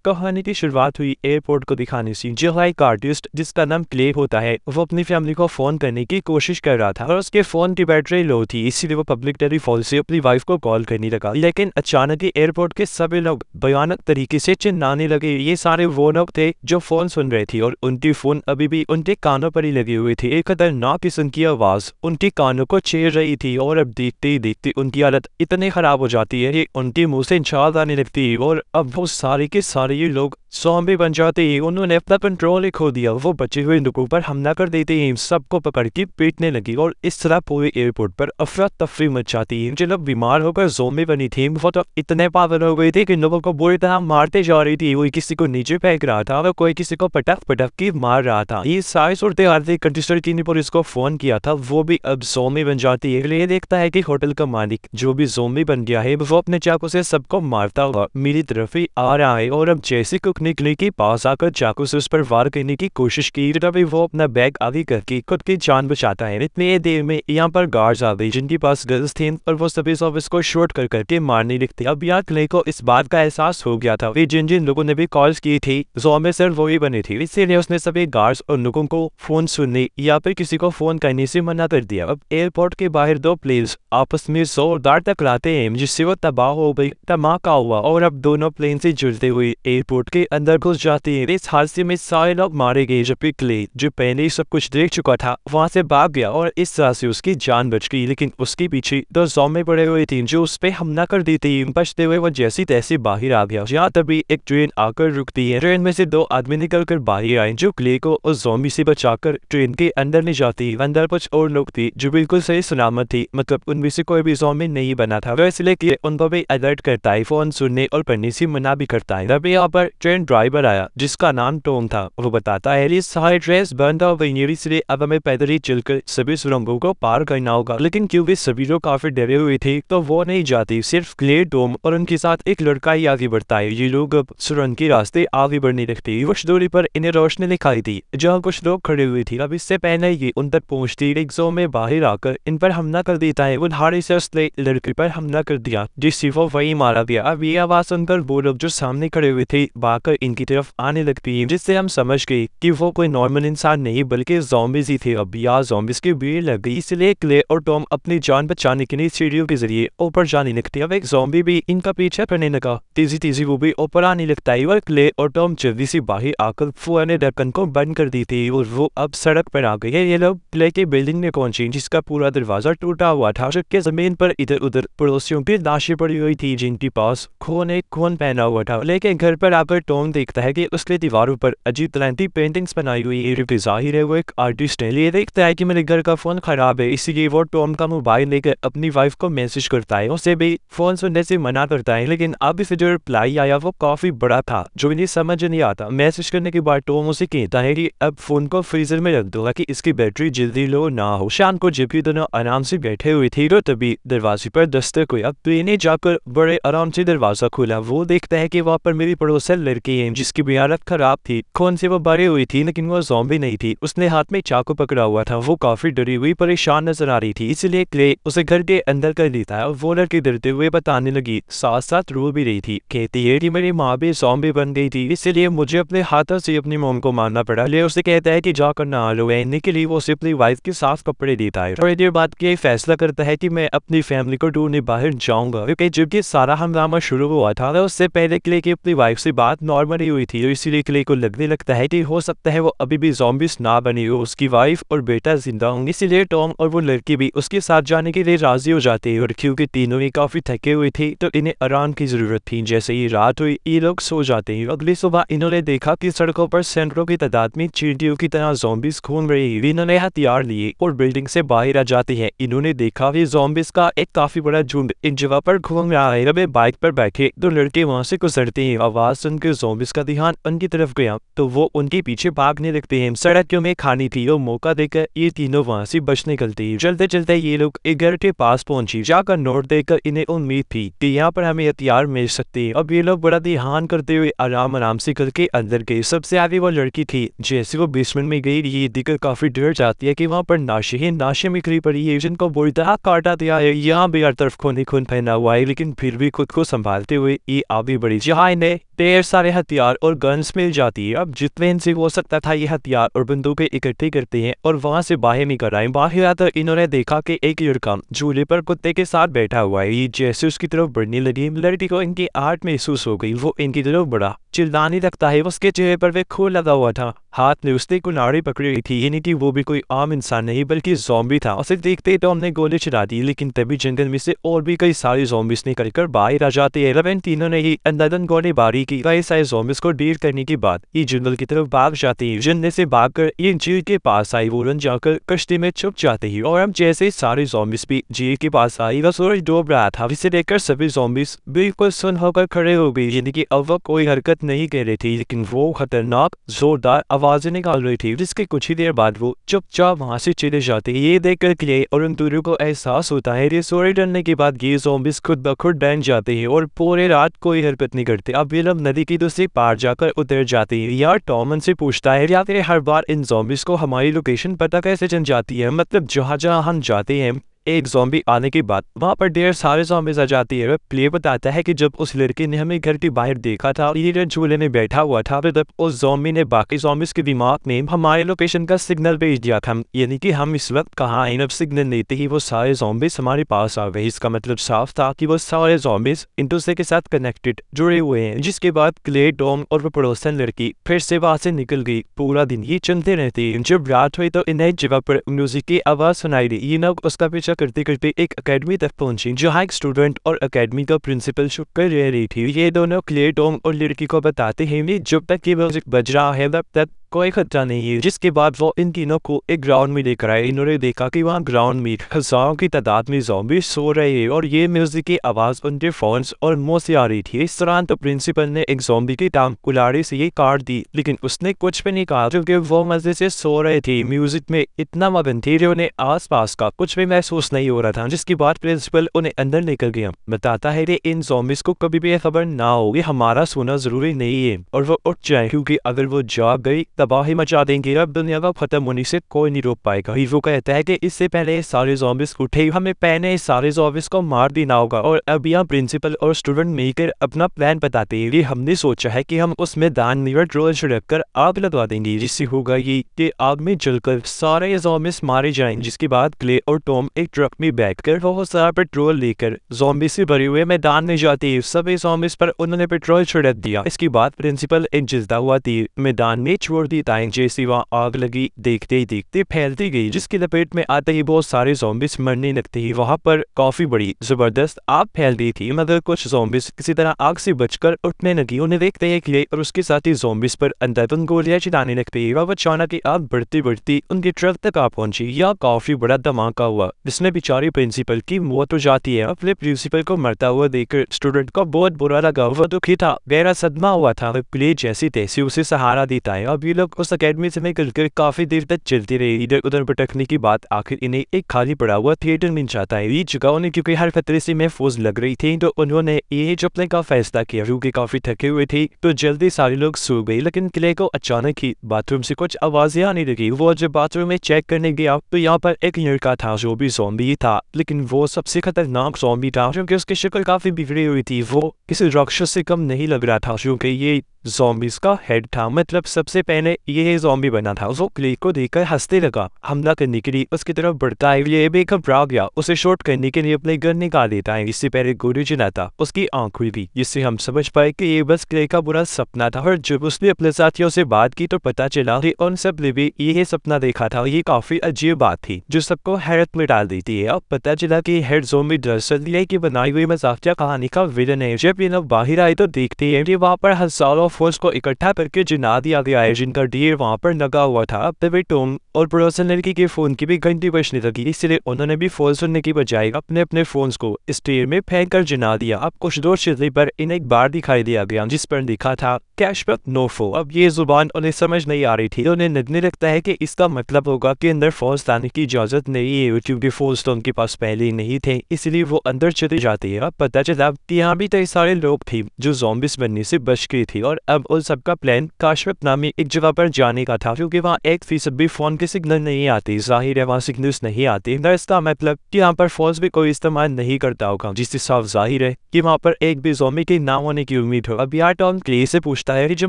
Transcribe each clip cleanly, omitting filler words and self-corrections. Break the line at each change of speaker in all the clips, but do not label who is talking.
कहानी की शुरुआत हुई एयरपोर्ट को दिखाने से। जो एक आर्टिस्ट जिसका नाम क्ले होता है, वो अपनी फैमिली को फ़ोन करने की कोशिश कर रहा था और उसके फ़ोन की बैटरी लो थी, इसीलिए वो पब्लिक टेलीफोन से अपनी वाइफ को कॉल करने लगा। लेकिन अचानक ही एयरपोर्ट के सभी लोग भयानक तरीके से चिल्लाने लगे। ये सारे वो लोग थे जो फ़ोन सुन रहे थे और उनकी फ़ोन अभी भी उनके कानों पर ही लगी हुई थी। एक खतरनाक किस्म की आवाज़ उनके कानों को छेड़ रही थी और अब देखते ही देखते उनकी हालत इतनी ख़राब हो जाती है कि उनके मुँह से झाग आने लगती है और अब वो सारे के सारे ये लोग ज़ॉम्बी बन जाते हैं। उन्होंने अपना कंट्रोल ही खो दिया। वो बचे हुए लोगों पर हमला कर देते हैं, सबको पकड़ के पीटने लगी और इस तरह पूरे एयरपोर्ट पर अफरा तफरी मच जाती है। जो लोग बीमार होकर ज़ॉम्बी बनी थी, वो तो इतने पागल हो गए थे कि लोगों को बुरी तरह मारते जा रही थी। कोई किसी को नीचे फेंक रहा था और कोई किसी को पटक पटक के मार रहा था। ये सारी सूरत हाल थी। कंट्रीस्टर की ने पुलिस को फ़ोन किया था, वो भी अब ज़ॉम्बी बन जाती है। ये देखता है कि होटल का मालिक जो भी ज़ॉम्बी बन गया है, वो अपने चाकू से सबको मारता हुआ मेरी तरफ ही आ रहा है और अब जैसे कुक निकले के पास आकर चाकू से उस पर वार करने की कोशिश की, तभी वो अपना बैग आगे करके खुद की जान बचाता है। इतनी देर में यहाँ पर गार्ड्स आ गए जिनके पास गन्स थे और वो सभी ऑफिस को शूट कर करके मारने लगते। अब यहाँ क्ले को इस बात का एहसास हो गया था। वे जिन जिन लोगों ने भी कॉल्स की थी, ज़ॉम्बी सर वो ही बने थे, इसीलिए उसने सभी गार्ड्स और लोगों को फोन सुनने या फिर किसी को फोन करने से मना कर दिया। अब एयरपोर्ट के बाहर दो प्लेन्स आपस में जोरदार टकराते हैं, जिससे वो तबाह हो गई। धमाका हुआ और अब दोनों प्लेन से जुड़ते हुए एयरपोर्ट के अंदर घुस जाते हैं। इस हादसे में सारे लोग मारे गए, जबकि क्ले जो पहले ही सब कुछ देख चुका था वहां से भाग गया और इस तरह से उसकी जान बच गई। लेकिन उसके पीछे दो ज़ॉम्बी पड़े हुए थे जो उस पर हमला कर देते हैं। बचते हुए वो जैसी तैसी बाहर आ गया। यहाँ तभी एक ट्रेन आकर रुकती है। ट्रेन में से दो आदमी निकल कर बाहर आए जो क्ले को उस ज़ॉम्बी से बचाकर ट्रेन के अंदर ले जाती है। अंदर कुछ और लोग थे जो बिल्कुल सही सलामत थी, मतलब उनमें से कोई भी ज़ॉम्बी नहीं बना था। वो इसलिए कि उनको भी अलर्ट करता है, फोन सुनने और पढ़ने से मना भी करता है। तभी यहाँ पर ट्रेन ड्राइवर आया जिसका नाम टॉम था। वो बताता है ये सारे ट्रेन बंद हो गई, इसलिए अब हमें पैदल ही चलकर सभी सुरंगों को पार करना होगा। लेकिन क्योंकि सभी लोग काफी डरे हुए थे तो वो नहीं जाती, सिर्फ क्ले, टॉम और उनके साथ एक लड़का ही आगे बढ़ता है। ये लोग अब सुरंग के रास्ते आगे बढ़ने लगते हैं। कुछ दूरी पर इन्हें रोशनी दिखाई थी जहाँ कुछ लोग खड़े हुए थे। अब इससे पहले ही उन तक पहुंचती एक ज़ॉम्बी बाहर आकर इन पर हमला कर देता है। उन्हारे से उसने लड़के पर हमला कर दिया जिससे वो वही मारा गया। अब ये आवाज सुनकर वो लोग जो सामने खड़े हुए थे भागकर इनकी तरफ आने लगती है, जिससे हम समझ गए कि वो कोई नॉर्मल इंसान नहीं बल्कि ज़ॉम्बीज़ ही थे। अब यहाँ ज़ॉम्बीज़ की भीड़ लग गई, इसलिए क्ले और टॉम अपनी जान बचाने के लिए सीढ़ियों के जरिए ऊपर जाने लगते। अब एक ज़ॉम्बी भी इनका पीछा करने लगा, तेजी तेजी वो भी ऊपर आने लगता है और क्ले और टॉम जल्दी से बाहर आकर फुआने ढक्कन को बंद कर देते हैं और वो अब सड़क पर आ गए। ये लोग क्ले की बिल्डिंग में पहुंचे जिसका पूरा दरवाजा टूटा हुआ था, जबकि जमीन पर इधर उधर पड़ोसियों की लाशें पड़ी हुई थी जिनके पास खून पहना हुआ था। लेकिन घर पर आकर टॉम देखता है कि उसके दीवारों पर अजीब तरह की पेंटिंग्स बनाई हुई है। जाहिर है वो एक आर्टिस्ट है। ये देखता है कि मेरे घर का फोन खराब है, इसीलिए वो टॉम का मोबाइल लेकर अपनी वाइफ को मैसेज करता है, उसे भी फोन सुनने से मना करता है। लेकिन अब इसे जो रिप्लाई आया वो काफी बड़ा था जो इन्हें समझ नहीं आता। मैसेज करने के बाद टॉम उसे कहता है कि अब फोन को फ्रीजर में रख दो कि इसकी बैटरी जल्दी लो ना हो। शाम को जबकि दोनों आराम से बैठे हुए थे तो तभी दरवाजे पर दस्तक हुई। अब ट्रेन जाकर बड़े आराम से दरवाजा खोला। वो देखता है कि वहाँ पर मेरी पड़ोसन लड़की है जिसकी भी हालत खराब थी, खून से वो भरी हुई थी, लेकिन वो ज़ॉम्बी नहीं थी। उसने हाथ में चाकू पकड़ा हुआ था। वो काफी डरी हुई परेशान नजर आ रही थी, इसलिए क्ले उसे घर के अंदर कर लेता है और वो लड़की डरते हुए बताने लगी, साथ साथ रो भी रही थी। कहती है कि मेरी माँ भी ज़ॉम्बी बन गई थी, इसलिए मुझे अपने हाथों से अपनी मॉम को मारना पड़ा। ले उसे कहता है कि जाकर नहा लो। के लिए वो अपनी वाइफ के साफ कपड़े देता है। थोड़ी देर बाद ये फैसला करता है कि मैं अपनी फैमिली को ढूंढने बाहर जाऊंगा, क्योंकि जबकि सारा हंगामा शुरू हुआ था उससे पहले क्ले की अपनी वाइफ से बात नॉर्मल ही हुई थी, तो इसीलिए क्ले को लगने लगता है कि हो सकता है वो अभी भी ज़ॉम्बीज़ ना बनी हो, उसकी वाइफ और बेटा जिंदा होंगे। इसीलिए टॉम और वो लड़की भी उसके साथ जाने के लिए राजी हो जाते हैं और क्योंकि तीनों ही काफी थके हुए थे तो इन्हें आराम की जरूरत थी। जैसे ही रात हुई ये लोग सो जाते हैं। अगली सुबह इन्होंने देखा कि सड़कों पर सैकड़ों की तादाद में चींटियों की तरह ज़ॉम्बीज़ घूम रही है। इन्होंने हथियार लिए और बिल्डिंग से बाहर आ जाते हैं। इन्होंने देखा कि ज़ॉम्बीज़ का एक काफी बड़ा झुंड एक जगह पर घूम रहा है। अब बाइक पर बैठे दो लड़के वहां से गुजरते हैं। आवाज सुनकर ज़ॉम्बीज़ का ध्यान उनकी तरफ गया तो वो उनके पीछे भागने लगते हैं। सड़कों में खानी थी और मौका देकर ये तीनों वहां से बच निकलते हैं। चलते चलते ये लोग एक घर के पास पहुंचे। जाकर नोट देकर इन्हें उम्मीद थी कि यहाँ पर हमें हथियार मिल सकते हैं। अब ये लोग बड़ा ध्यान करते हुए आराम आराम से करके अंदर गए। सबसे आगे वो लड़की थी। जैसे वो बेसमेंट में गई ये देखकर काफी डर जाती है कि वहाँ पर नाशे बिखरी पड़ी है जिनको बुरी तरह काटा दिया है। यहाँ भी हर तरफ खून फैला हुआ है, लेकिन फिर भी खुद को संभालते हुए ये आगे बढ़ी। जहाँ इन्हें ढेर सारे हथियार और गन्स मिल जाती है। अब जितने इनसे हो सकता था ये हथियार और बंदूकें इकट्ठी करते हैं और वहां से बाहर निकल आए। बाहर आकर इन्होंने देखा कि एक लड़का झूले पर कुत्ते के साथ बैठा हुआ है। ये जैसे उसकी तरफ बढ़ने लगी, लड़की को इनकी आहट महसूस हो गई। वो इनकी तरफ बढ़ा, चिल्लाने लगता है। उसके चेहरे पर वे खून लगा हुआ था, हाथ में उसने कुल्हाड़ी पकड़ी हुई थी। यानी कि वो भी कोई आम इंसान नहीं बल्कि ज़ॉम्बी था। उसे देखते ही तो हमने गोली चला दी, लेकिन तभी जंगल में से और भी कई सारे ज़ॉम्बिस निकल कर बाहर आ जाते हैं। इन तीनों ने ही अंधाधुंध गोलीबारी की। कई सारे ज़ॉम्बिस को डील करने के बाद ये जंगल की तरफ भाग जाते हैं। जंगल से भागकर ये झील के पास आई। वो रन जाकर कश्ती में छुप जाते हैं और हम जैसे सारे ज़ॉम्बिस भी झील के पास आई। वह सूरज डूब रहा था। इसे देखकर सभी ज़ॉम्बिस बिल्कुल सुन्न होकर खड़े हो गए। यानी कि अब वह कोई हरकत नहीं कर रही थी, लेकिन वो खतरनाक जोरदार आवाजें निकाल रही थी। जिसके कुछ ही देर बाद वो चुपचाप वहां से चले जाते हैं। ये देखकर क्ले और उन दोनों को एहसास होता है कि सूर्य ढलने के बाद ये ज़ॉम्बिस खुद ब खुद बैठ जाते हैं और पूरे रात कोई हरकत नहीं करते। अब ये लोग नदी की दूसरी पार जाकर उतर जाते हैं। यार टॉम उनसे पूछता है, या फिर हर बार इन ज़ॉम्बिस को हमारी लोकेशन पता कैसे चल जाती है? मतलब जहाँ जहाँ हम जाते हैं एक ज़ॉम्बी आने के बाद वहाँ पर ढेर सारे ज़ॉम्बीज़ आ जाती है। प्ले बताता है कि जब उस लड़के ने हमें घर के बाहर देखा था और ये झूले में बैठा हुआ था, तब उस ज़ॉम्बी ने बाकी ज़ॉम्बीज़ के दिमाग में हमारे लोकेशन का सिग्नल भेज दिया था। यानी कि हम इस वक्त कहाँ हैं। अब सिग्नल लेते ही वो सारे ज़ॉम्बीज़ हमारे पास आ गए। इसका मतलब साफ था कि वो सारे ज़ॉम्बीज़ एक दूसरे के साथ कनेक्टेड जुड़े हुए हैं। जिसके बाद क्ले, टॉम और वो पड़ोसन लड़की फिर से वहाँ से निकल गई। पूरा दिन ये चलते रहते हैं। जब रात हुई तो इन्हें जगह पर म्यूजिक की आवाज़ सुनाई दी। ये लोग उसका पीछा करते करते एक अकेडमी तक पहुंची, जहां एक स्टूडेंट और अकेडमी का प्रिंसिपल छुप कर रह रही थी। ये दोनों क्ले, टॉम और लड़की को बताते हैं जब तक ये म्यूजिक बज रहा है तब तक कोई खतरा नहीं है। जिसके बाद वो इन तीनों को एक ग्राउंड में लेकर आए। इन्होंने देखा कि वहाँ ग्राउंड में हजारों की तादाद में ज़ॉम्बी सो रहे हैं और ये म्यूजिक की आवाज़ उनके फोन्स और मुंह से आ रही थी। इस दौरान तो प्रिंसिपल ने एक ज़ॉम्बी की टांग कुल्हाड़ी से ये काट दी, लेकिन उसने कुछ भी नहीं कहा क्योंकि वो मजे से सो रहे थे। म्यूजिक में इतना मगन थे कि उन्हें आस पास का कुछ भी महसूस नहीं हो रहा था। जिसके बाद प्रिंसिपल उन्हें अंदर लेकर गया। बताता है कि इन ज़ॉम्बिस को कभी भी खबर ना हो, हमारा सोना जरूरी नहीं है और वो उठ जाए, क्योंकि अगर वो जाग गई तबाही मचा देंगे। अब दुनिया का खत्म होने से कोई नहीं रोक पाएगा। वो कहता है कि इससे पहले सारे ज़ॉम्बिस उठे हमें पहले सारे ज़ॉम्बिस को मार देना होगा। और अब यहाँ प्रिंसिपल और स्टूडेंट मिलकर अपना प्लान बताते हैं। हमने सोचा है कि हम उस मैदान में पेट्रोल छिड़ककर आग लगा देंगे, जिससे होगा ये कि आग में जलकर सारे ज़ॉम्बिस मारे जाएंगे। जिसके बाद क्ले और टॉम एक ट्रक में बैठकर बहुत सारा पेट्रोल लेकर ज़ॉम्बी से भरे हुए मैदान में जाते हैं। सभी ज़ॉम्बिस पर उन्होंने पेट्रोल छिड़क दिया। इसके बाद प्रिंसिपल एक जलता हुआ तीर मैदान में छोड़ देता है। जैसे वहाँ आग लगी देखते ही देखते फैलती गई, जिसकी लपेट में आते ही बहुत सारे ज़ॉम्बिस मरने लगते ही वहाँ पर काफी बड़ी जबरदस्त आग फैल गई थी। मगर कुछ ज़ॉम्बिस किसी तरह आग से बचकर उठने लगी। उन्हें देखते ही क्ले और उसके साथी ज़ॉम्बिस पर अंधाधुंध गोलियां चलाने लगते ही वह अचानक की आग बढ़ती बढ़ती उनके ट्रक तक आ पहुंची। यह काफी बड़ा धमाका हुआ, जिसमें बेचारी प्रिंसिपल की मौत हो जाती है। अपने प्रिंसिपल को मरता हुआ देखकर स्टूडेंट को बहुत बुरा लगा। वह दुखी था, गहरा सदमा हुआ था। क्ले जैसी तैसी उसे सहारा देता है। अब ये लोग उस अकेडमी से निकलकर काफी देर तक चलती रही। इधर उधर भटकने की बात आखिर इन्हें एक खाली पड़ा हुआ थिएटर मिल जाता है। ये जगह उन्हें क्योंकि हर खतरे से महफूज लग रही थी, तो उन्होंने ये चुपने का फैसला किया। क्योंकि काफी थके हुए थे तो जल्दी सारे लोग सो गए। लेकिन क्ले को अचानक ही बाथरूम से कुछ आवाजें आने लगी। वो जब बाथरूम में चेक करने गया तो यहाँ पर एक लड़का था जो भी ज़ॉम्बी था, लेकिन वो सबसे खतरनाक ज़ॉम्बी था क्योंकि उसकी शक्ल काफी बिगड़ी हुई थी। वो किसी राक्षस से कम नहीं लग रहा था क्योंकि ये ज़ॉम्बीज़ का हेड था। मतलब सबसे पहले ये ज़ॉम्बी बना था। वो क्ले को देखकर हंसने लगा। हमला करने के लिए उसकी तरफ बढ़ता है। ये भी घबरा गया। उसे शॉट करने के लिए अपने गन निकाल देता है। इससे पहले गोली चलाता उसकी आंख खुल गई, जिससे हम समझ पाए कि ये बस क्ले का बुरा सपना था। और जब उसने अपने साथियों से बात की तो पता चला कि उन सब ने भी यही सपना देखा था। ये काफी अजीब बात थी जो सबको हैरत में डाल देती है। अब पता चला कि हेड ज़ॉम्बी दरअसल ये की बनाई हुई मजाकिया कहानी का विलन है। जब ये लोग बाहर आए तो देखते हैं कि वहाँ पर हजारों फोर्स को इकट्ठा करके जिना दिया गया है, जिनका ढेर वहाँ पर लगा हुआ था। तभी टॉम और पड़ोसन लड़की के फोन की भी घंटी बजने लगी, इसलिए उन्होंने भी फोन सुनने की बजाय अपने अपने फोन्स को इस ढेर में फेंक कर जिना दिया। अब कुछ दूर चलने पर इन्हें एक बार दिखाई दिया गया जिस पर लिखा था कैशबैक नो फो। अब ये जुबान उन्हें समझ नहीं आ रही थी। उन्हें लगने लगता है कि इसका मतलब होगा कि अंदर फोर्स लाने की इजाजत नहीं है, क्योंकि फोर्स तो उनके पास पहले ही नहीं थे, इसलिए वो अंदर चले जाते हैं। अब पता चला कि यहाँ भी कई सारे लोग थे जो ज़ॉम्बिस बनने से बच गए थे और अब उन सबका प्लान काशवप नामी एक जगह पर जाने का था, क्योंकि वहाँ 1% भी फ़ोन के सिग्नल नहीं आती। ज़ाहिर है वहाँ सिग्नल्स नहीं आते, इसका मतलब कि यहाँ पर फ़ोन्स भी कोई इस्तेमाल नहीं करता होगा, जिससे साफ ज़ाहिर है कि वहाँ पर एक भी ज़ॉम्बी के ना होने की उम्मीद हो। अब यार टॉम क्ले से पूछता है कि जो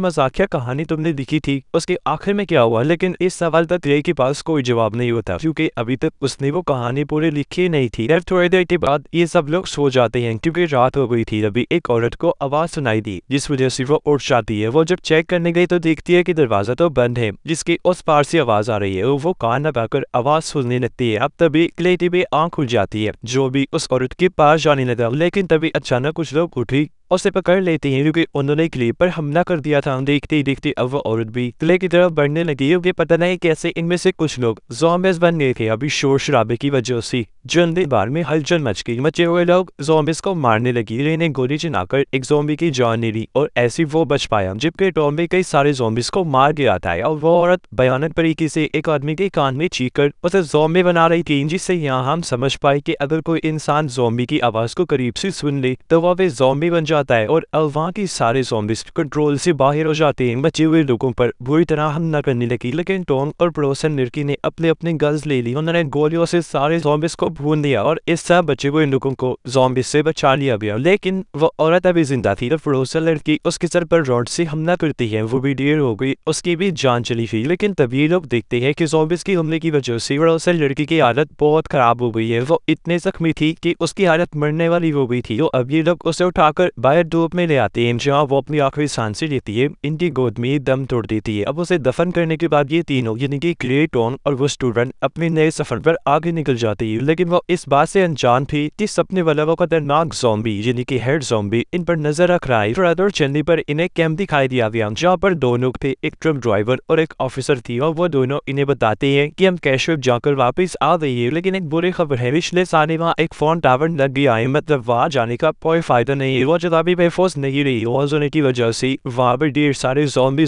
मज़ाकिया कहानी तुमने लिखी थी उसके आखिर में क्या हुआ, लेकिन इस सवाल तक क्ले के पास कोई जवाब नहीं होता, क्योंकि अभी तक उसने वो कहानी पूरी लिखी नहीं थी। यार थोड़ी देर के बाद ये सब लोग सो जाते हैं, क्योंकि रात हो गई थी। अभी एक औरत को आवाज़ सुनाई दी, जिस वजह से वो उठ जाती है। वो जब चेक करने गई तो देखती है कि दरवाजा तो बंद है, जिसकी उस पार से आवाज़ आ रही है। वो कान लगाकर आवाज़ सुनने लगती है। अब तभी क्ले की भी आँख खुल जाती है, जो भी उस औरत के पास जाने लगा, लेकिन तभी अचानक कुछ लोग उठी उसे पकड़ लेते हैं, क्योंकि उन्होंने क्ले पर हमला कर दिया था। देखते ही देखते अब वो औरत भी क्ले की तरफ बढ़ने लगी, क्योंकि पता नहीं कैसे इनमें से कुछ लोग ज़ॉम्बिस बन गए थे। अभी शोर शराबे की वजह से जल्दी बार में हलचल मच गई। मचे हुए लोग ज़ॉम्बिस को मारने लगी। रे ने गोली चलाकर एक ज़ॉम्बी की जान ले ली और ऐसे वो बच पाया, जबकि टॉम भी कई सारे ज़ॉम्बिस को मार गया था। और वो औरत भयानक तरीके से एक आदमी के कान में चीखकर उसे ज़ॉम्बी बना रही थी, जिससे यहाँ हम समझ पाए कि अगर कोई इंसान ज़ॉम्बी की आवाज़ को करीब से सुन ले तो वह वे ज़ॉम्बी बन जाता है और वहाँ के सारे ज़ॉम्बिस कंट्रोल से बाहर हो जाते हैं। बचे हुए लोगों पर बुरी तरह हमला करने लगी, लेकिन टॉम और पड़ोसन लड़की ने अपने गन्स ले ली। उन्होंने गोलियों से सारे ज़ॉम्बिस को भून दिया और इस सब बचे हुए लोगों को ज़ॉम्बिस से बचा लिया गया। लेकिन वो औरत अभी जिंदा थी तो पड़ोसन लड़की उसके सर पर रॉड से हमला करती है। वो भी देर हो गई, उसकी भी जान चली थी। लेकिन तभी लोग देखते हैं कि ज़ॉम्बिस की हमले की वजह से पड़ोसन लड़की की हालत बहुत खराब हो गई है। वो इतने जख्मी थी कि उसकी हालत मरने वाली हो गई थी। तो अब ये लोग उसे उठाकर बाहर धूप में ले आते हैं, जहाँ वो अपनी आखिरी सांसें लेती है। इनकी गोद में दम तोड़ देती है। अब उसे दफन करने के बाद ये तीनों यानी कि क्ले, टॉम और वो स्टूडेंट अपने नए सफर पर आगे निकल जाती है। लेकिन वो इस बात से अनजान थी कि सपने वाला वो खतरनाक ज़ॉम्बी यानी कि हेड ज़ॉम्बी इन पर नजर रख रहा है। थोड़ा दूर चलने पर इन्हें कैंप दिखाई दिया गया, जहाँ पर दो लोग थे, एक ट्रक ड्राइवर और एक ऑफिसर थी। और वो दोनों इन्हें बताते हैं कि हम कैशवेप जाकर वापस आ गए हैं, लेकिन एक बुरी खबर है, पिछले साल वहाँ एक फोन टावर लग गया है। मतलब वहाँ जाने का कोई फायदा नहीं है। वो जगह भी बेफोस नहीं रही होने की वजह से वहाँ पर ढेर सारे ज़ॉम्बी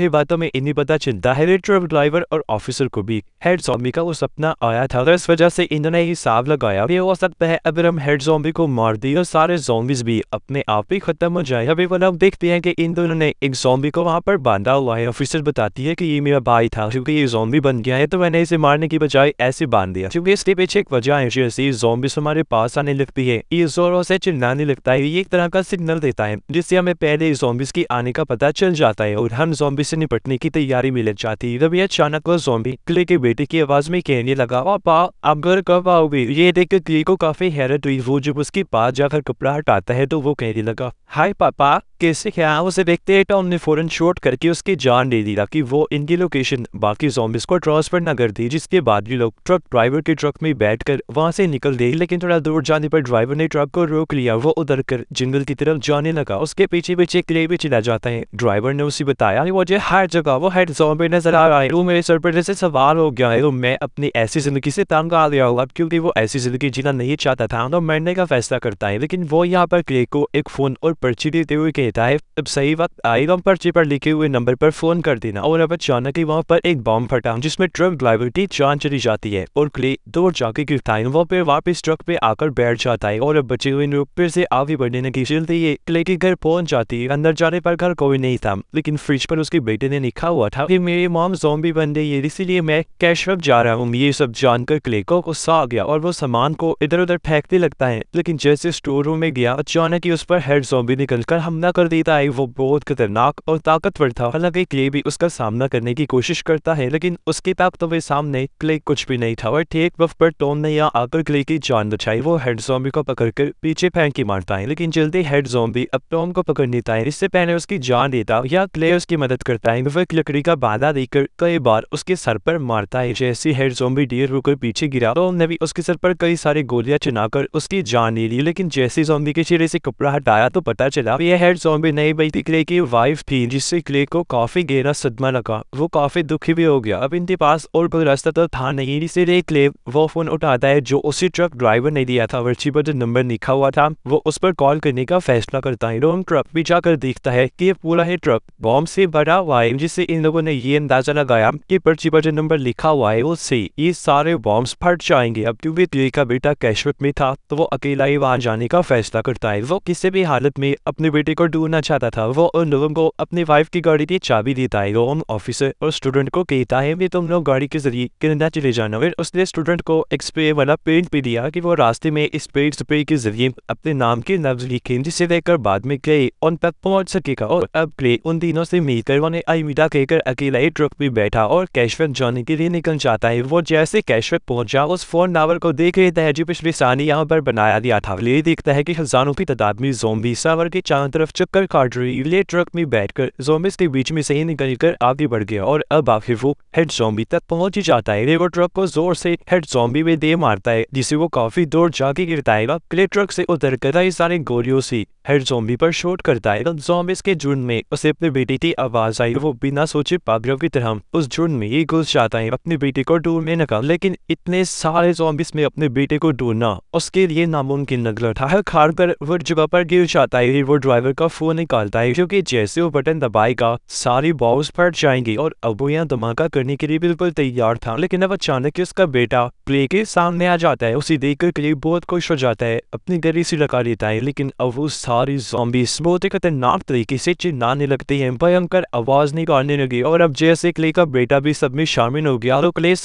बातों में इन्हें पता चलता है ट्रक ड्राइवर और ऑफिसर को भी हेड ज़ॉम्बी का वो सपना आया था। तो इस वजह से इन्होंने हिसाब लगाया कि हो सकता है अगर हम हेड ज़ॉम्बी को मार दिए और सारे ज़ॉम्बीज भी अपने आप ही खत्म हो जाए। अभी वो लोग देखते हैं कि इन दोनों ने एक ज़ॉम्बी को वहाँ पर बांधा हुआ है। ऑफिसर बताती है कि ये मेरा भाई था, क्योंकि ये ज़ॉम्बी बन गया है तो मैंने इसे मारने की बजाय ऐसे बांध दिया, क्योंकि इसके पीछे एक वजह है। जैसे ज़ॉम्बीज हमारे पास आने लगती है, ये जोरों से चिल्लाने लगता है। ये एक तरह का सिग्नल देता है, जिससे हमें पहले ज़ॉम्बीज की आने का पता चल जाता है और हम ज़ॉम्बी से निपटने की तैयारी में लग जाती है। तभी अचानक वो ज़ॉम्बी क्ले के बेटे की आवाज़ में कहने लगा, पापा आप घर कब आओगे? ये देख कर क्ले को काफी हैरत हुई। वो जब उसके पास जाकर कपड़ा हटाता है तो वो कहने लगा, हाय पापा कैसे क्या? उसे देखते हैं टॉम ने फौरन शॉट करके उसकी जान दे दी ताकि वो इनकी लोकेशन बाकी ज़ॉम्बीज को ट्रांसफर न कर दी। जिसके बाद भी लोग ट्रक ड्राइवर के ट्रक में बैठकर वहां से निकल गए, लेकिन थोड़ा दूर जाने पर ड्राइवर ने ट्रक को रोक लिया। वो उधर कर जंगल की तरफ जाने लगा। उसके पीछे पीछे क्ले भी चला जाता है। ड्राइवर ने उसे बताया मुझे हर जगह वो हेड ज़ॉम्बी नजर आ रहा है, वो मेरे सर पर जैसे सवार हो गया है। तो मैं अपनी ऐसी जिंदगी से तंग आ गया हूँ, क्योंकि वो ऐसी जिंदगी जीना नहीं चाहता था तो मरने का फैसला करता है। लेकिन वो यहाँ पर क्ले को एक फोन और पर्ची देते हुए कहता है, अब सही वक्त आएगा पर्ची पर लिखे हुए नंबर पर फोन कर देना। और अब अचानक ही वहाँ पर एक बॉम्ब फटा, जिसमें ट्रक ड्राइवर की जान चली जाती है और क्ले दूर जाके गिरता है। वो फिर वापस ट्रक पे आकर बैठ जाता है और अब बचे हुए लोग फिर से आगे बढ़ने लगी। चलते ही क्ले के घर पहुंच जाती है। अंदर जाने पर घर कोई नहीं था, लेकिन फ्रिज पर उसके बेटे ने लिखा हुआ था कि मेरी मॉम ज़ॉम्बी बन गई है, इसीलिए मैं कैशवेप जा रहा हूँ। ये सब जानकर क्ले को गुस्सा आ गया और वो सामान को इधर उधर फेंकने लगता है। लेकिन जैसे स्टोर रूम में गया, अचानक ही उस पर हेड ज़ॉम्बी निकलकर हमला कर देता है। वो बहुत खतरनाक और ताकतवर था। हालांकि क्ले भी उसका सामना करने की कोशिश करता है, लेकिन उसके ताकतवर सामने क्ले कुछ भी नहीं था। और ठीक वक्त पर टॉम ने यहाँ आकर क्ले की जान बचाई। वो हेड ज़ॉम्बी को पकड़कर पीछे फेंक के मारता है, लेकिन जल्दी हेड ज़ॉम्बी अब टॉम को पकड़ लेता है। इससे पहले उसकी जान देता या क्ले उसकी मदद करता है। वह लकड़ी का बाधा देकर कई बार उसके सर पर मारता है। जैसे हेड ज़ॉम्बी ढेर होकर पीछे गिरा, टॉम ने भी उसके सर पर कई सारी गोलियां चलाकर उसकी जान ले ली। लेकिन जैसे ज़ॉम्बी के चेहरे से कपड़ा हटाया तो पता चला यह हेड ज़ॉम्बी नहीं बल्कि क्ले की वाइफ थी, जिससे क्ले को काफी गहरा सदमा लगा। वो काफी दुखी भी हो गया। अब इनके पास और कोई रास्ता तो था नहीं, इसीलिए क्ले वो फोन उठाता है जो उसी ट्रक ड्राइवर ने दिया था। पर्ची पर जो नंबर लिखा हुआ था वो उस पर कॉल करने का फैसला करता है। टॉम ट्रक भी जाकर देखता है कि ये पूरा है ट्रक बॉम्ब से भरा हुआ है, जिससे इन लोगों ने ये अंदाजा लगाया कि पर्ची पर जो नंबर लिखा हुआ है उससे ये सारे बॉम्ब्स फट जाएंगे। अब क्योंकि क्ले का बेटा कैशवेप में था तो वो अकेला ही वहां जाने का फैसला करता है। वो किसी भी हालत में अपने बेटे को ढूंढना चाहता था। वो उन लोगों को अपनी वाइफ की गाड़ी की चाबी देता है। वो ऑफिसर और स्टूडेंट को कहता है कि तुम लोग गाड़ी के जरिए कनाडा चले जाना। फिर उसने स्टूडेंट को एक स्प्रे वाला पेंट भी दिया कि वो रास्ते में इस पेंट स्प्रे के जरिए अपने नाम के लफ्ज लिखें, जिसे लेकर बाद में क्ले उन तक पहुंच सकेगा। और अब क्ले उन दिनों से मिल कर उन्हें अलविदा कहकर अकेला एक ट्रक में बैठा और कैशवेट जाने के लिए निकल जाता है। वो जैसे कैशवेट पहुंचा उस फोन टावर को देख लेता है जो पिछले साल यहाँ पर बनाया गया था। ले देखता है कि हजारों की तादाद में ज़ोंबी सावर के चारों तरफ चक्कर काट रही। ले ट्रक में बैठकर ज़ोंबीज़ के बीच में से ही निकलकर आगे बढ़ गया और अब आखिर वो हेड ज़ोंबी तक पहुंच ही जाता है। वो ट्रक को जोर से हेड ज़ोंबी में दे मारता है जिसे वो काफी दूर जाके गिरता है। क्ले ट्रक से उतर कर कई सारे गोलियों से हेड ज़ोंबी पर शॉट करता है। ज़ोंबीज़ के झुंड में उसे अपने बेटे की आवाज आई। वो बिना सोचे पागलों की तरह उस झुंड में ही घुस जाता है अपने बेटे को ढूंढने लगा। लेकिन इतने सारे ज़ोंबीज़ में अपने बेटे को ढूंढना उसके लिए नामुमकिन लग रहा था। खाड़ कर वो जगह पर गिर जाता है। वो ड्राइवर का फोन निकालता है क्योंकि जैसे वो बटन दबाएगा सारी बॉम्ब्स फट जाएंगी और अब वो यहाँ धमाका करने के लिए बिल्कुल तैयार था। लेकिन अब अचानक उसका बेटा क्ले के सामने आ जाता है। उसे देखकर क्ले बहुत खुश हो जाता है, अपनी गली से लगा लेता है। लेकिन अब वो सारी ज़ोंबीज़ बहुत ही खतरनाक तरीके से चिल्लाने लगते हैं, भयंकर आवाज निकालने लगे। और अब जैसे क्ले का बेटा भी सब में शामिल हो गया तो क्ले